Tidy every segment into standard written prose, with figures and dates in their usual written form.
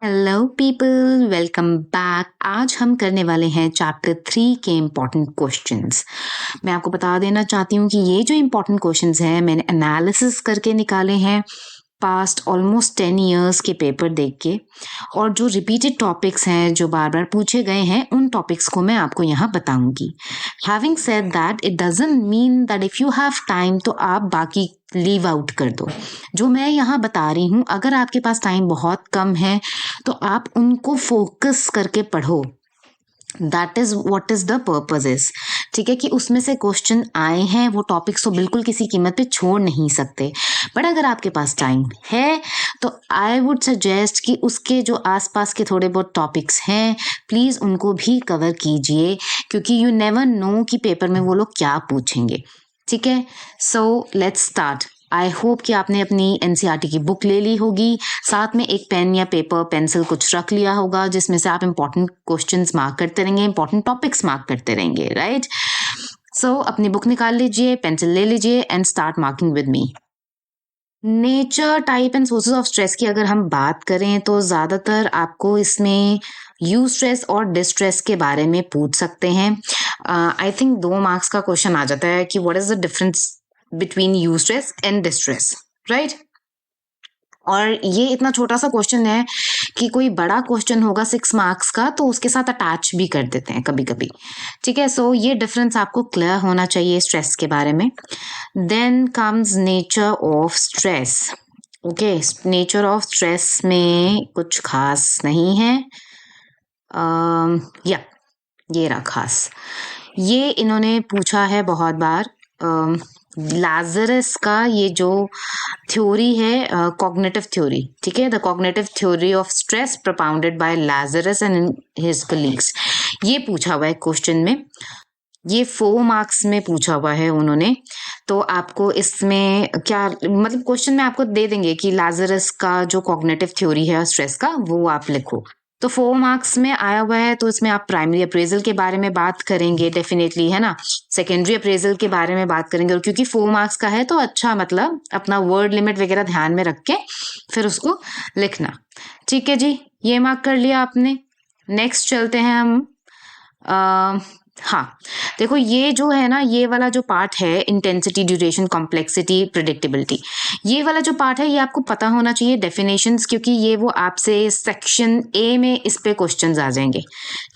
Hello people, welcome back. आज हम करने वाले हैं चैप्टर 3 के इम्पॉर्टेंट क्वेश्चंस। मैं आपको बता देना चाहती हूँ कि ये जो इम्पॉर्टेंट क्वेश्चंस हैं मैंने एनालिसिस करके निकाले हैं पास्ट ऑलमोस्ट 10 इयर्स के पेपर देख के, और जो रिपीटेड टॉपिक्स हैं जो बार बार पूछे गए हैं उन टॉपिक्स को मैं आपको यहाँ बताऊंगी। Having said that, it doesn't mean that if you have time तो आप बाकी लीव आउट कर दो। जो मैं यहाँ बता रही हूँ, अगर आपके पास टाइम बहुत कम है तो आप उनको फोकस करके पढ़ो। That is what is the purpose is. ठीक है कि उसमें से क्वेश्चन आए हैं, वो टॉपिक्स तो बिल्कुल किसी कीमत पे छोड़ नहीं सकते। बट अगर आपके पास टाइम है तो आई वुड सजेस्ट कि उसके जो आसपास के थोड़े बहुत टॉपिक्स हैं प्लीज़ उनको भी कवर कीजिए, क्योंकि यू नेवर नो कि पेपर में वो लोग क्या पूछेंगे। ठीक है, so let's start. I hope कि आपने अपनी एनसीईआरटी की बुक ले ली होगी, साथ में एक पेन या पेपर पेंसिल कुछ रख लिया होगा जिसमें से आप इंपॉर्टेंट क्वेश्चंस मार्क करते रहेंगे, इंपॉर्टेंट टॉपिक्स मार्क करते रहेंगे, राइट। सो अपनी बुक निकाल लीजिए, पेंसिल ले लीजिए and start marking with me. Nature, type and sources of stress की अगर हम बात करें तो ज़्यादातर आपको इसमें यूज स्ट्रेस और डिस्ट्रेस के बारे में पूछ सकते हैं। आई थिंक 2 मार्क्स का क्वेश्चन आ जाता है कि what is the difference between use stress and distress, right. और ये इतना छोटा सा क्वेश्चन है कि कोई बड़ा क्वेश्चन होगा 6 मार्क्स का तो उसके साथ अटैच भी कर देते हैं कभी कभी। ठीक है, सो ये डिफरेंस आपको क्लियर होना चाहिए स्ट्रेस के बारे में। Then comes nature of stress. Okay, nature of stress में कुछ खास नहीं है। या ये रहा खास, ये इन्होंने पूछा है बहुत बार। लाजरस का ये जो थ्योरी है, कॉग्निटिव थ्योरी, ठीक है, the cognitive theory of stress propounded bye Lazarus and his colleagues, ये पूछा हुआ है क्वेश्चन में। ये 4 मार्क्स में पूछा हुआ है उन्होंने। तो आपको इसमें क्या मतलब, क्वेश्चन में आपको दे देंगे कि लाजरस का जो कॉग्निटिव थ्योरी है स्ट्रेस का वो आप लिखो। तो 4 मार्क्स में आया हुआ है, तो इसमें आप प्राइमरी अप्रेजल के बारे में बात करेंगे डेफिनेटली, है ना। सेकेंडरी अप्रेजल के बारे में बात करेंगे, और क्योंकि 4 मार्क्स का है तो अच्छा, मतलब अपना वर्ड लिमिट वगैरह ध्यान में रख के फिर उसको लिखना। ठीक है जी, ये मार्क कर लिया आपने। नेक्स्ट चलते हैं हम। हाँ, देखो ये जो है ना, ये वाला जो पार्ट है, इंटेंसिटी, ड्यूरेशन, कॉम्प्लेक्सिटी, प्रिडिक्टेबिलिटी, ये वाला जो पार्ट है ये आपको पता होना चाहिए डेफिनेशंस, क्योंकि ये वो आपसे सेक्शन ए में इस पे क्वेश्चंस आ जाएंगे।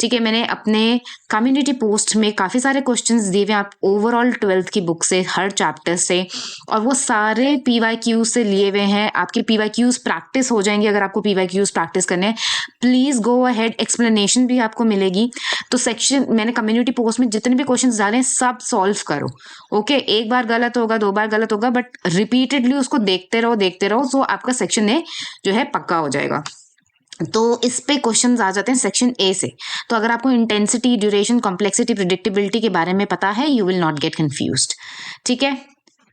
ठीक है, मैंने अपने कम्युनिटी पोस्ट में काफ़ी सारे क्वेश्चंस दिए हुए आप ओवरऑल 12th की बुक से, हर चैप्टर से, और वो सारे PYQ से लिए हुए हैं। आपके PYQs प्रैक्टिस हो जाएंगे अगर आपको PYQs प्रैक्टिस करने हैं। प्लीज़ गो अहेड, एक्सप्लेनेशन भी आपको मिलेगी। तो सेक्शन मैंने कम्युनिटी पोस्ट में जितने भी क्वेश्चंस डाले हैं सब सॉल्व करो। ओके, एक बार गलत होगा, 2 बार गलत होगा, बट रिपीटेडली उसको देखते रहो, तो आपका सेक्शन ए जो है पक्का हो जाएगा। तो इस पे क्वेश्चंस आ जाते हैं सेक्शन ए से। तो अगर आपको इंटेंसिटी, ड्यूरेशन, कॉम्प्लेक्सिटी, प्रिडिक्टेबिलिटी के बारे में पता है, you will not gate confused. ठीक है,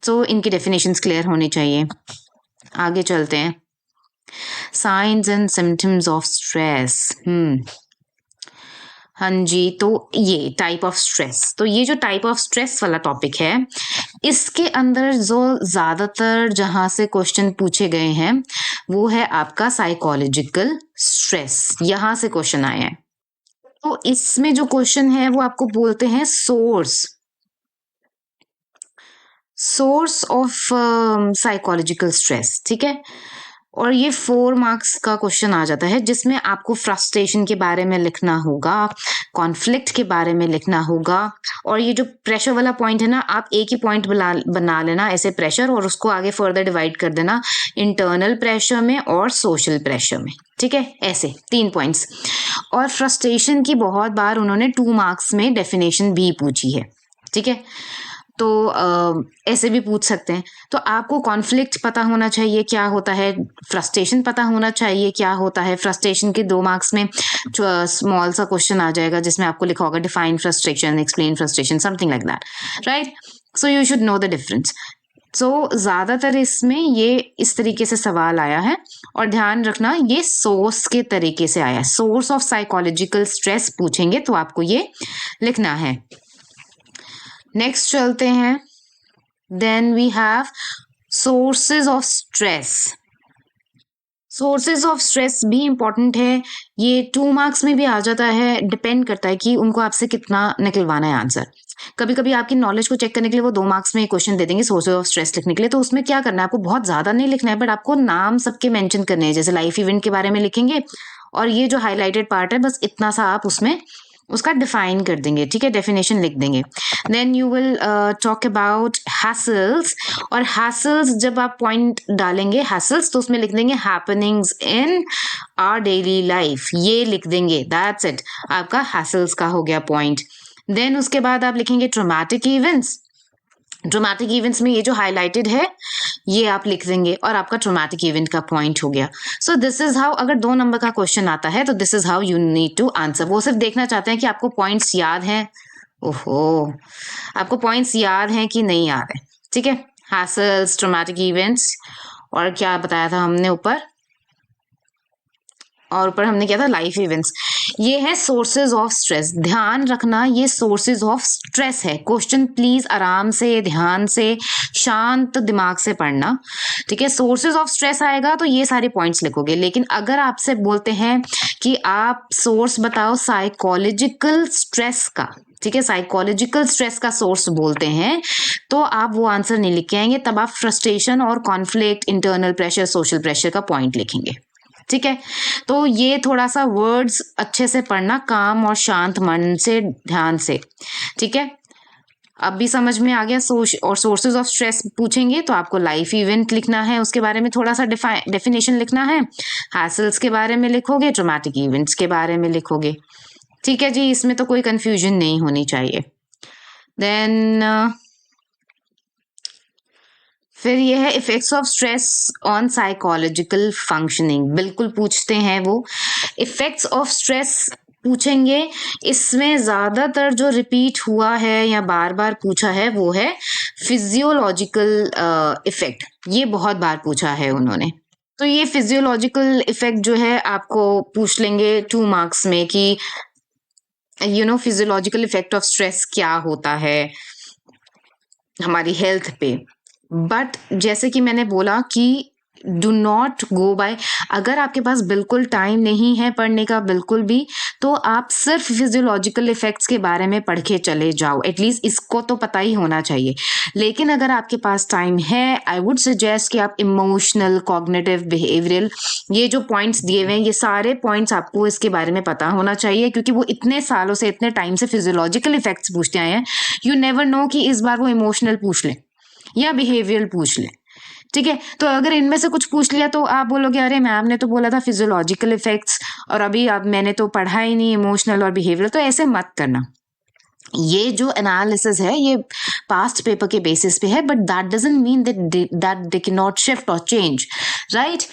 तो इनकी डेफिनेशंस क्लियर होनी चाहिए। आगे चलते हैं। Science and symptoms of stress. हाँ जी, तो ये टाइप ऑफ स्ट्रेस, तो ये जो टाइप ऑफ स्ट्रेस वाला टॉपिक है, इसके अंदर जो ज़्यादातर जहाँ से क्वेश्चन पूछे गए हैं वो है आपका साइकोलॉजिकल स्ट्रेस। यहाँ से क्वेश्चन आए हैं। तो इसमें जो क्वेश्चन है वो आपको बोलते हैं सोर्स ऑफ साइकोलॉजिकल स्ट्रेस। ठीक है, और ये 4 मार्क्स का क्वेश्चन आ जाता है, जिसमें आपको फ्रस्ट्रेशन के बारे में लिखना होगा, कॉन्फ्लिक्ट के बारे में लिखना होगा, और ये जो प्रेशर वाला पॉइंट है ना, आप एक ही पॉइंट बना लेना ऐसे प्रेशर, और उसको आगे फर्दर डिवाइड कर देना इंटरनल प्रेशर में और सोशल प्रेशर में। ठीक है, ऐसे 3 पॉइंट्स। और फ्रस्ट्रेशन की बहुत बार उन्होंने 2 मार्क्स में डेफिनेशन भी पूछी है। ठीक है, तो ऐसे भी पूछ सकते हैं। तो आपको कॉन्फ्लिक्ट पता होना चाहिए क्या होता है, फ्रस्ट्रेशन पता होना चाहिए क्या होता है। फ्रस्ट्रेशन के 2 मार्क्स में स्मॉल सा क्वेश्चन आ जाएगा जिसमें आपको लिखा होगा define frustration, explain frustration, something like that, right. So you should know the difference. सो ज़्यादातर इसमें ये इस तरीके से सवाल आया है, और ध्यान रखना ये सोर्स के तरीके से आया है। सोर्स ऑफ साइकोलॉजिकल स्ट्रेस पूछेंगे तो आपको ये लिखना है। नेक्स्ट चलते हैं। Then we have sources of stress. Sources of stress भी इम्पोर्टेंट है, ये 2 मार्क्स में भी आ जाता है, डिपेंड करता है कि उनको आपसे कितना निकलवाना है आंसर। कभी कभी आपकी नॉलेज को चेक करने के लिए वो 2 मार्क्स में क्वेश्चन दे देंगे सोर्सेज ऑफ स्ट्रेस लिखने के लिए, तो उसमें क्या करना है, आपको बहुत ज्यादा नहीं लिखना है, बट आपको नाम सबके मेंशन करने हैं, जैसे लाइफ इवेंट के बारे में लिखेंगे और ये जो हाईलाइटेड पार्ट है बस इतना सा आप उसमें उसका डिफाइन कर देंगे, ठीक है, डेफिनेशन लिख देंगे। Then you will talk about hassles, और हैसल्स जब आप पॉइंट डालेंगे हैसल्स तो उसमें लिख देंगे happenings in our daily life, ये लिख देंगे, दैट्स इट, आपका हैसल्स का हो गया पॉइंट। देन उसके बाद आप लिखेंगे ट्रॉमेटिक इवेंट्स, ड्रामेटिक इवेंट्स में ये जो हाईलाइटेड है ये आप लिख देंगे और आपका ट्रॉमेटिक इवेंट का पॉइंट हो गया। सो दिस इज हाउ, अगर 2 नंबर का क्वेश्चन आता है तो this is how you need to answer. वो सिर्फ देखना चाहते हैं कि आपको पॉइंट्स याद हैं, ओहो, आपको पॉइंट्स याद हैं कि नहीं याद है, ठीक है। हैसल्स, ट्रॉमेटिक इवेंट्स, और क्या बताया था हमने ऊपर, और ऊपर हमने क्या था, लाइफ इवेंट्स। ये है सोर्सेज ऑफ स्ट्रेस, ध्यान रखना ये सोर्सेज ऑफ स्ट्रेस है। क्वेश्चन प्लीज आराम से, ध्यान से, शांत दिमाग से पढ़ना, ठीक है। सोर्सेज ऑफ स्ट्रेस आएगा तो ये सारे पॉइंट्स लिखोगे, लेकिन अगर आपसे बोलते हैं कि आप सोर्स बताओ साइकोलॉजिकल स्ट्रेस का, ठीक है, साइकोलॉजिकल स्ट्रेस का सोर्स बोलते हैं, तो आप वो आंसर नहीं लिख के आएंगे, तब आप फ्रस्ट्रेशन और conflict, internal pressure, social pressure का पॉइंट लिखेंगे, ठीक है। तो ये थोड़ा सा वर्ड्स अच्छे से पढ़ना, काम और शांत मन से, ध्यान से, ठीक है। अब भी समझ में आ गया। और सोर्सेज ऑफ स्ट्रेस पूछेंगे तो आपको लाइफ इवेंट लिखना है, उसके बारे में थोड़ा सा डेफिनेशन लिखना है, हैसल्स के बारे में लिखोगे, ट्रॉमेटिक इवेंट्स के बारे में लिखोगे, ठीक है जी, इसमें तो कोई कंफ्यूजन नहीं होनी चाहिए। देन फिर ये है effects of stress on psychological functioning, बिल्कुल पूछते हैं वो। इफेक्ट्स ऑफ स्ट्रेस पूछेंगे, इसमें ज्यादातर जो रिपीट हुआ है या बार बार पूछा है वो है फिजियोलॉजिकल इफेक्ट, ये बहुत बार पूछा है उन्होंने। तो ये फिजियोलॉजिकल इफेक्ट जो है आपको पूछ लेंगे 2 मार्क्स में कि फिजियोलॉजिकल इफेक्ट ऑफ स्ट्रेस क्या होता है हमारी हेल्थ पे। बट जैसे कि मैंने बोला कि डू नॉट गो बाय, अगर आपके पास बिल्कुल टाइम नहीं है पढ़ने का बिल्कुल भी, तो आप सिर्फ फिजियोलॉजिकल इफेक्ट्स के बारे में पढ़ के चले जाओ, एटलीस्ट इसको तो पता ही होना चाहिए। लेकिन अगर आपके पास टाइम है, आई वुड सजेस्ट कि आप इमोशनल, कॉग्निटिव, बिहेवियरल, ये जो पॉइंट्स दिए हुए हैं ये सारे पॉइंट्स आपको इसके बारे में पता होना चाहिए, क्योंकि वो इतने सालों से, इतने टाइम से फिजियोलॉजिकल इफेक्ट्स पूछते आए हैं। यू नेवर नो कि इस बार वो इमोशनल पूछ ले या बिहेवियरल पूछ ले, ठीक है। तो अगर इनमें से कुछ पूछ लिया तो आप बोलोगे अरे मैम ने तो बोला था फिजियोलॉजिकल इफेक्ट्स और अभी अब मैंने तो पढ़ा ही नहीं इमोशनल और बिहेवियरल, तो ऐसे मत करना। ये जो एनालिसिस है ये पास्ट पेपर के बेसिस पे है, but that doesn't mean that they can not shift और चेंज, राइट।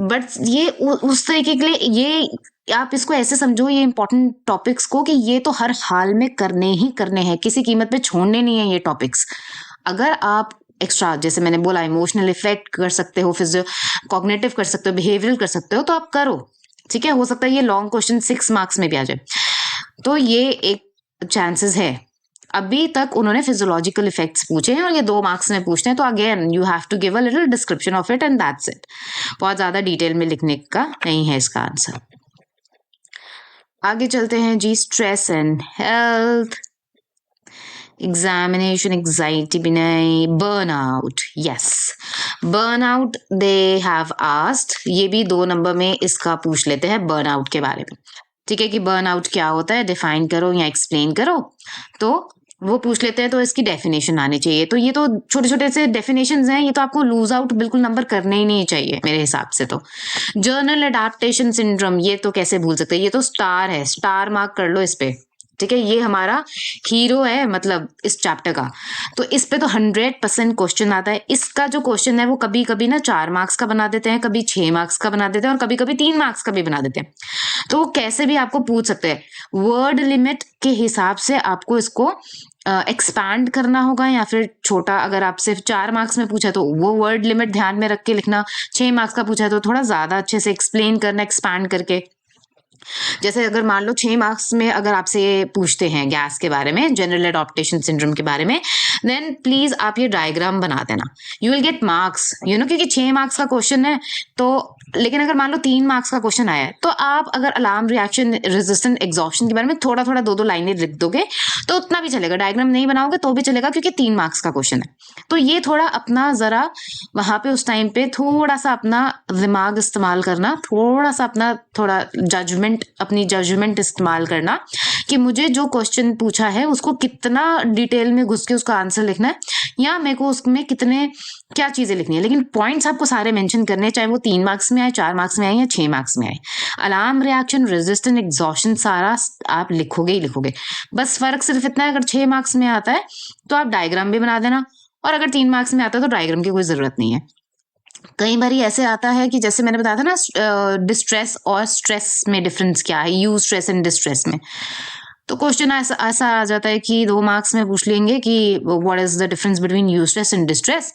बट ये उस तरीके के लिए, ये आप इसको ऐसे समझो ये इंपॉर्टेंट टॉपिक्स को कि ये तो हर हाल में करने ही करने हैं, किसी कीमत पे छोड़ने नहीं है ये टॉपिक्स। अगर आप एक्स्ट्रा, जैसे मैंने बोला, इमोशनल इफेक्ट कर सकते हो, फिजियो कॉग्निटिव कर सकते हो, बिहेवियरल कर सकते हो, तो आप करो, ठीक है। हो सकता है ये लॉन्ग क्वेश्चन 6 मार्क्स में भी आ जाए, तो ये एक चांसेस है। अभी तक उन्होंने फिजियोलॉजिकल इफेक्ट्स पूछे हैं और ये 2 मार्क्स में पूछते हैं, तो again you have to give a little description of it and that's it. बहुत ज्यादा डिटेल में लिखने का नहीं है इसका आंसर। आगे चलते हैं जी, stress and health, examination anxiety भी नहीं, burnout, yes, burnout they have asked, ये भी 2 नंबर में इसका पूछ लेते हैं बर्नआउट के बारे में, ठीक है, कि बर्नआउट क्या होता है, डिफाइन करो या एक्सप्लेन करो, तो वो पूछ लेते हैं, तो इसकी डेफिनेशन आनी चाहिए। तो ये तो छोटे छोटे से डेफिनेशंस हैं, ये तो आपको लूज आउट बिल्कुल नंबर करने ही नहीं चाहिए मेरे हिसाब से। तो जर्नल अडेप्टेशन सिंड्रोम, ये तो कैसे भूल सकते हैं, ये तो स्टार है, स्टार मार्क कर लो इस पे, ठीक है। ये हमारा हीरो है मतलब इस चैप्टर का, तो इस पे तो 100% क्वेश्चन आता है। इसका जो क्वेश्चन है वो कभी कभी ना 4 मार्क्स का बना देते हैं, कभी 6 मार्क्स का बना देते हैं, और कभी कभी 3 मार्क्स का भी बना देते हैं। तो कैसे भी आपको पूछ सकते हैं, वर्ड लिमिट के हिसाब से आपको इसको एक्सपैंड करना होगा, या फिर छोटा, अगर आप सिर्फ 4 मार्क्स में पूछा तो वो वर्ड लिमिट ध्यान में रख के लिखना, 6 मार्क्स का पूछा तो थोड़ा ज्यादा अच्छे से एक्सप्लेन करना, एक्सपैंड करके। जैसे अगर मान लो 6 मार्क्स में अगर आपसे पूछते हैं गैस के बारे में, जनरल एडॉप्टेशन सिंड्रोम के बारे में, देन प्लीज आप ये डायग्राम बना देना, यू विल गेट मार्क्स, क्योंकि 6 मार्क्स का क्वेश्चन है तो। लेकिन अगर मान लो 3 मार्क्स का क्वेश्चन आया है तो आप अगर अलार्म रिएक्शन रेजिस्टेंट एग्जॉर्प्शन के बारे में थोड़ा थोड़ा 2-2 लाइनें लिख दोगे तो उतना भी चलेगा, डायग्राम नहीं बनाओगे तो भी चलेगा, क्योंकि 3 मार्क्स का क्वेश्चन है। तो ये थोड़ा अपना जरा वहां पे उस टाइम पे थोड़ा सा अपना दिमाग इस्तेमाल करना, थोड़ा सा अपना थोड़ा अपनी जजमेंट इस्तेमाल करना कि मुझे जो क्वेश्चन पूछा है उसको कितना डिटेल में घुस के उसका आंसर लिखना है, या मेरे को उसमें कितने क्या चीजें लिखनी है। लेकिन पॉइंट्स आपको सारे मेंशन करने हैं, चाहे वो 3 मार्क्स में आए, 4 मार्क्स में आए या 6 मार्क्स में आए। अलार्म रिएक्शन रेजिस्टेंट एग्जॉर्प्शन सारा आप लिखोगे ही लिखोगे। बस फर्क सिर्फ इतना है, अगर 6 मार्क्स में आता है तो आप डायग्राम भी बना देना, और अगर 3 मार्क्स में आता है तो डायग्राम की कोई जरूरत नहीं है। कई बार ऐसे आता है कि जैसे मैंने बताया था ना, डिस्ट्रेस और स्ट्रेस में डिफरेंस क्या है, यू स्ट्रेस एंड डिस्ट्रेस में। तो क्वेश्चन ऐसा आ जाता है कि 2 मार्क्स में पूछ लेंगे कि what is the difference between you stress and distress,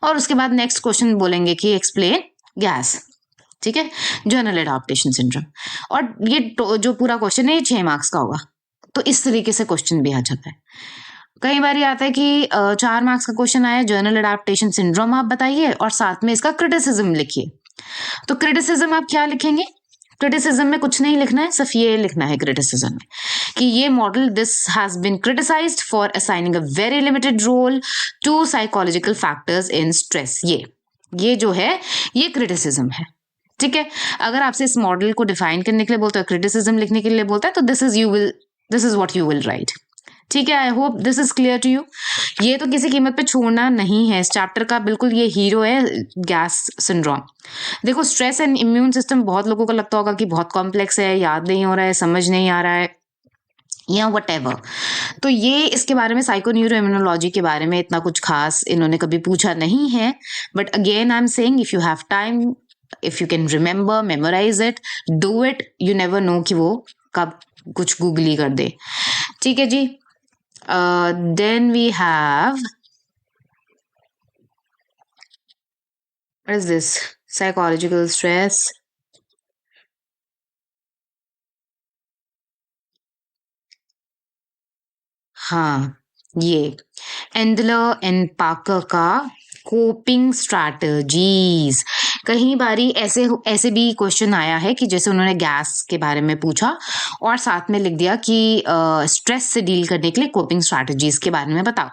और उसके बाद नेक्स्ट क्वेश्चन बोलेंगे कि एक्सप्लेन गैस, ठीक है, जनरल एडाप्टेशन सिंड्रोम। और ये जो पूरा क्वेश्चन है ये 6 मार्क्स का होगा। तो इस तरीके से क्वेश्चन भी आ जाता है। कई बार ये आता है कि 4 मार्क्स का क्वेश्चन आया, जर्नल एडाप्टेशन सिंड्रोम आप बताइए और साथ में इसका क्रिटिसिज्म लिखिए। तो क्रिटिसिज्म आप क्या लिखेंगे? क्रिटिसिज्म में कुछ नहीं लिखना है, सिर्फ ये लिखना है क्रिटिसिज्म में कि ये model this has been criticized for assigning a very limited role to psychological factors in stress. ये जो है ये क्रिटिसिज्म है, ठीक है। अगर आपसे इस मॉडल को डिफाइन करने के लिए बोलता है, क्रिटिसिज्म लिखने के लिए बोलता है, तो this is what you will write, ठीक है। I hope this is clear to you. ये तो किसी कीमत पे छोड़ना नहीं है इस चैप्टर का, बिल्कुल ये हीरो है गैस सिंड्रोम। देखो स्ट्रेस एंड इम्यून सिस्टम बहुत लोगों को लगता होगा कि बहुत कॉम्प्लेक्स है, याद नहीं हो रहा है, समझ नहीं आ रहा है या whatever। तो ये इसके बारे में साइको न्यूरो इम्यूनोलॉजी के बारे में इतना कुछ खास इन्होंने कभी पूछा नहीं है, but again I am saying if you have time, if you can remember, memorize it, do it, you never know कि वो कब कुछ गूगली कर दे, ठीक है जी। Then we have, what is this? Psychological stress. हाँ, ये एंडलर एंड पाकर का कोपिंग स्ट्रैटेजीज। कई बारी ऐसे भी क्वेश्चन आया है कि जैसे उन्होंने गैस के बारे में पूछा और साथ में लिख दिया कि स्ट्रेस से डील करने के लिए कोपिंग स्ट्रैटेजीज के बारे में बताओ।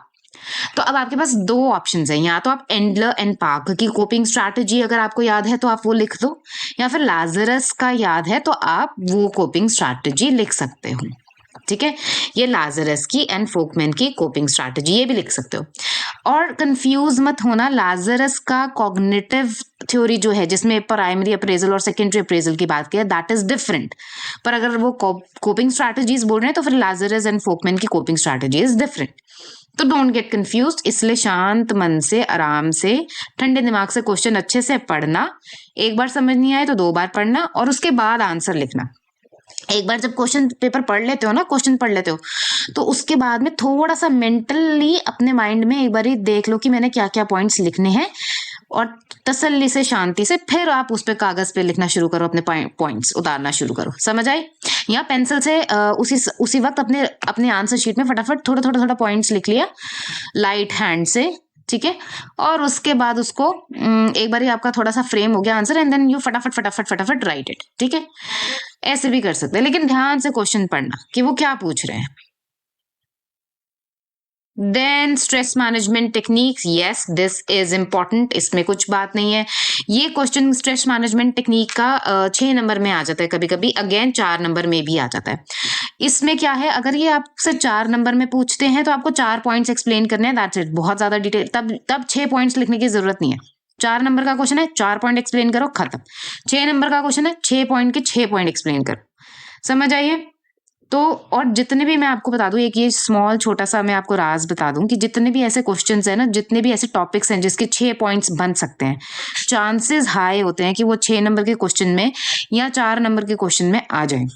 तो अब आपके पास 2 ऑप्शंस हैं, या तो आप एंडलर एंड पार्कर की कोपिंग स्ट्रैटेजी अगर आपको याद है तो आप वो लिख दो, या फिर लाजरस का याद है तो आप वो कोपिंग स्ट्रैटेजी लिख सकते हो, ठीक है। ये लाजरस की एंड फोकमैन की कोपिंग स्ट्रैटेजी ये भी लिख सकते हो। और कंफ्यूज मत होना, लाजरस का कॉग्निटिव थ्योरी जो है जिसमें प्राइमरी अप्रेजल और सेकेंडरी अप्रेजल की बात की है, दैट इज डिफरेंट। पर अगर वो कोपिंग स्ट्रैटेजीज बोल रहे हैं तो फिर लाजरस एंड फोकमैन की कोपिंग स्ट्रैटेजी इज डिफरेंट। तो डोंट गेट कंफ्यूज, इसलिए शांत मन से, आराम से, ठंडे दिमाग से क्वेश्चन अच्छे से पढ़ना। एक बार समझ नहीं आए तो 2 बार पढ़ना और उसके बाद आंसर लिखना। एक बार जब क्वेश्चन पेपर पढ़ लेते हो ना, क्वेश्चन पढ़ लेते हो, तो उसके बाद में थोड़ा सा मेंटली अपने माइंड में एक बार ही देख लो कि मैंने क्या क्या पॉइंट्स लिखने हैं, और तसल्ली से, शांति से फिर आप उस पे कागज पे लिखना शुरू करो, अपने पॉइंट्स उतारना शुरू करो। समझ आई? या पेंसिल से उसी वक्त अपने आंसर शीट में फटाफट थोड़ा पॉइंट्स लिख लिया लाइट हैंड से, ठीक है। और उसके बाद उसको एक बार ही आपका थोड़ा सा फ्रेम हो गया आंसर, एंड देन यू फटाफट राइट इट, ठीक है। ऐसे भी कर सकते हैं, लेकिन ध्यान से क्वेश्चन पढ़ना कि वो क्या पूछ रहे हैं। Then stress management techniques, yes this is important, इसमें कुछ बात नहीं है। ये क्वेश्चन स्ट्रेस मैनेजमेंट टेक्निक का 6 नंबर में आ जाता है, कभी कभी अगेन 4 नंबर में भी आ जाता है। इसमें क्या है, अगर ये आपसे 4 नंबर में पूछते हैं तो आपको 4 पॉइंट्स एक्सप्लेन करने हैं, दैट्स इट। बहुत ज्यादा डिटेल, तब 6 पॉइंट्स लिखने की जरूरत नहीं है। 4 नंबर का क्वेश्चन है, 4 पॉइंट एक्सप्लेन करो, खत्म। 6 नंबर का क्वेश्चन है, 6 पॉइंट के 6 पॉइंट एक्सप्लेन करो। समझ आइए? तो और जितने भी, मैं आपको बता दूं, एक ये स्मॉल छोटा सा मैं आपको राज बता दूं कि जितने भी ऐसे क्वेश्चंस हैं ना, जितने भी ऐसे टॉपिक्स हैं जिसके 6 पॉइंट्स बन सकते हैं, चांसेस हाई होते हैं कि वो 6 नंबर के क्वेश्चन में या 4 नंबर के क्वेश्चन में आ जाए।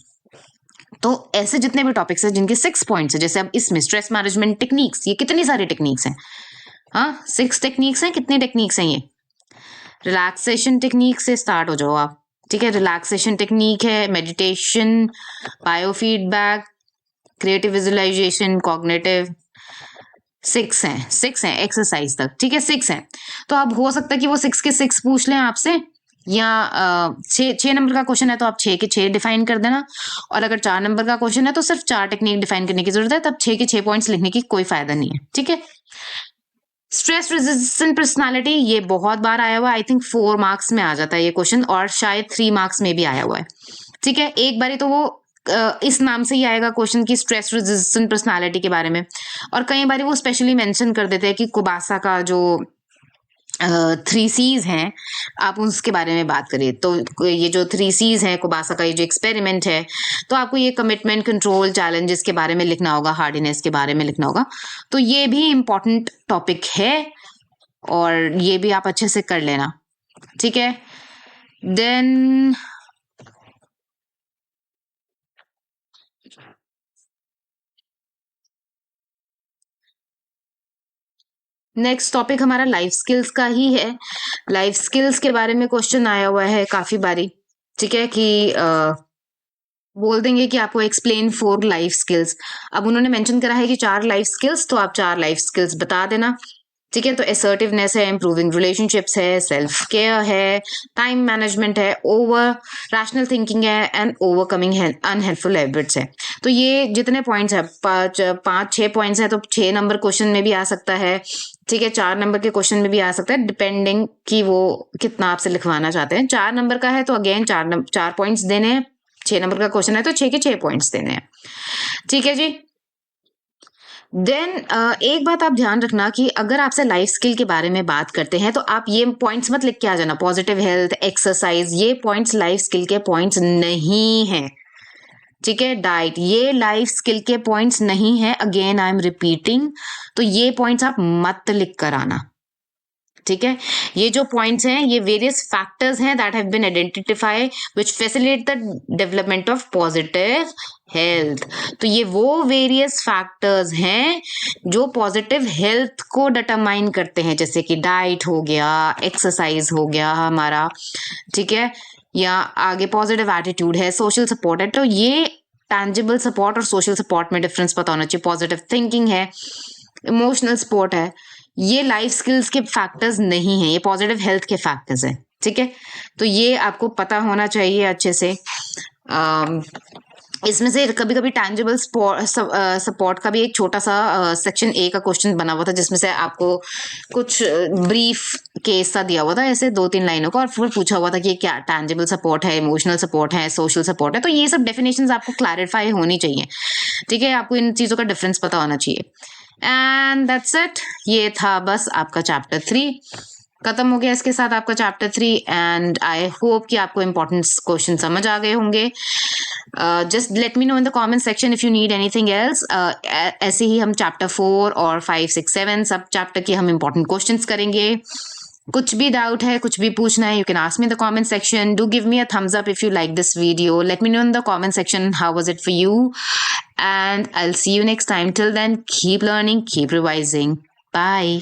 तो ऐसे जितने भी टॉपिक्स हैं जिनके 6 पॉइंट्स है, जैसे अब इसमें स्ट्रेस मैनेजमेंट टेक्निक्स, ये कितनी सारी टेक्निक्स हैं, हाँ 6 टेक्निक्स हैं। कितनी टेक्निक्स हैं ये? रिलैक्सेशन टेक्निक से स्टार्ट हो जाओ आप, ठीक है। रिलैक्सेशन टेक्निक है, meditation, biofeedback, creative visualization, cognitive, 6 हैं, 6 हैं एक्सरसाइज तक, ठीक है 6 हैं। तो अब हो सकता है कि वो 6 के 6 पूछ लें आपसे, या 6 नंबर का क्वेश्चन है तो आप 6 के 6 डिफाइन कर देना, और अगर 4 नंबर का क्वेश्चन है तो सिर्फ 4 टेक्निक डिफाइन करने की जरूरत है, तब 6 के 6 पॉइंट्स लिखने की कोई फायदा नहीं है, ठीक है। स्ट्रेस रेजिस्टेंट पर्सनालिटी, ये बहुत बार आया हुआ है, आई थिंक 4 मार्क्स में आ जाता है ये क्वेश्चन, और शायद 3 मार्क्स में भी आया हुआ है, ठीक है। एक बारी तो वो इस नाम से ही आएगा क्वेश्चन की स्ट्रेस रेजिस्टेंट पर्सनालिटी के बारे में, और कई बार वो स्पेशली मेंशन कर देते हैं कि कुबासा का जो 3 C's हैं, आप उसके बारे में बात करिए। तो ये जो 3 C's हैं कुबासा का, ये जो एक्सपेरिमेंट है, तो आपको ये कमिटमेंट, कंट्रोल, चैलेंजेस के बारे में लिखना होगा, हार्डीनेस के बारे में लिखना होगा। तो ये भी इम्पोर्टेंट टॉपिक है, और ये भी आप अच्छे से कर लेना, ठीक है। देन नेक्स्ट टॉपिक हमारा लाइफ स्किल्स का ही है। लाइफ स्किल्स के बारे में क्वेश्चन आया हुआ है काफी बारी, ठीक है, कि बोल देंगे कि आपको एक्सप्लेन 4 लाइफ स्किल्स। अब उन्होंने मेंशन करा है कि 4 लाइफ स्किल्स, तो आप 4 लाइफ स्किल्स बता देना, ठीक है। तो असर्टिवनेस है, इंप्रूविंग रिलेशनशिप्स है, सेल्फ केयर है, टाइम मैनेजमेंट है, ओवर रैशनल थिंकिंग है, एंड ओवरकमिंग अनहेल्पफुल हैबिट्स है। तो ये जितने पॉइंट्स है, 5-6 पॉइंट्स है, तो 6 नंबर क्वेश्चन में भी आ सकता है, ठीक है, 4 नंबर के क्वेश्चन में भी आ सकता है, डिपेंडिंग कि वो कितना आपसे लिखवाना चाहते हैं। 4 नंबर का है तो अगेन 4 पॉइंट्स देने हैं, 6 नंबर का क्वेश्चन है तो 6 के 6 पॉइंट्स देने हैं, ठीक है जी। देन एक बात आप ध्यान रखना कि अगर आपसे लाइफ स्किल के बारे में बात करते हैं तो आप ये पॉइंट्स मत लिख के आ जाना, पॉजिटिव हेल्थ, एक्सरसाइज, ये पॉइंट्स लाइफ स्किल के पॉइंट्स नहीं है, ठीक है। डाइट, ये लाइफ स्किल के पॉइंट्स नहीं है, अगेन आई एम रिपीटिंग। तो ये पॉइंट्स आप मत लिख कर आना, ठीक है। ये जो पॉइंट्स हैं ये वेरियस फैक्टर्स हैं that have been identify which facilitate the development of positive health. तो ये वो वेरियस फैक्टर्स हैं जो पॉजिटिव हेल्थ को डिटरमाइन करते हैं, जैसे कि डाइट हो गया, एक्सरसाइज हो गया हमारा, ठीक है, या आगे पॉजिटिव एटीट्यूड है, सोशल सपोर्ट है। तो ये टैंजिबल सपोर्ट और सोशल सपोर्ट में डिफरेंस पता होना चाहिए। पॉजिटिव थिंकिंग है, इमोशनल सपोर्ट है, ये लाइफ स्किल्स के फैक्टर्स नहीं है, ये पॉजिटिव हेल्थ के फैक्टर्स हैं, ठीक है। तो ये आपको पता होना चाहिए अच्छे से। इसमें से कभी कभी टैंजिबल सपोर्ट का भी एक छोटा सा सेक्शन ए का क्वेश्चन बना हुआ था, जिसमें से आपको कुछ ब्रीफ केस सा दिया हुआ था, ऐसे 2-3 लाइनों का, और फिर पूछा हुआ था कि क्या टैंजिबल सपोर्ट है, इमोशनल सपोर्ट है, सोशल सपोर्ट है। तो ये सब डेफिनेशंस आपको क्लैरिफाई होनी चाहिए, ठीक है, आपको इन चीजों का डिफरेंस पता होना चाहिए। एंड दैट्स इट, ये था बस आपका चैप्टर 3 खत्म हो गया, इसके साथ आपका चैप्टर 3। एंड आई होप कि आपको इंपॉर्टेंट क्वेश्चन समझ आ गए होंगे। Just let me know in the comment section if you need anything else. ऐसे ही हम चैप्टर 4 और 5, 6, 7 सब चैप्टर के हम इंपॉर्टेंट क्वेश्चंस करेंगे। कुछ भी डाउट है, कुछ भी पूछना है, you can ask me in the comment section. Do give me a thumbs up if you like this video. Let me know in the comment section how was it for you, and I'll see you next time. Till then, keep learning, keep revising. Bye.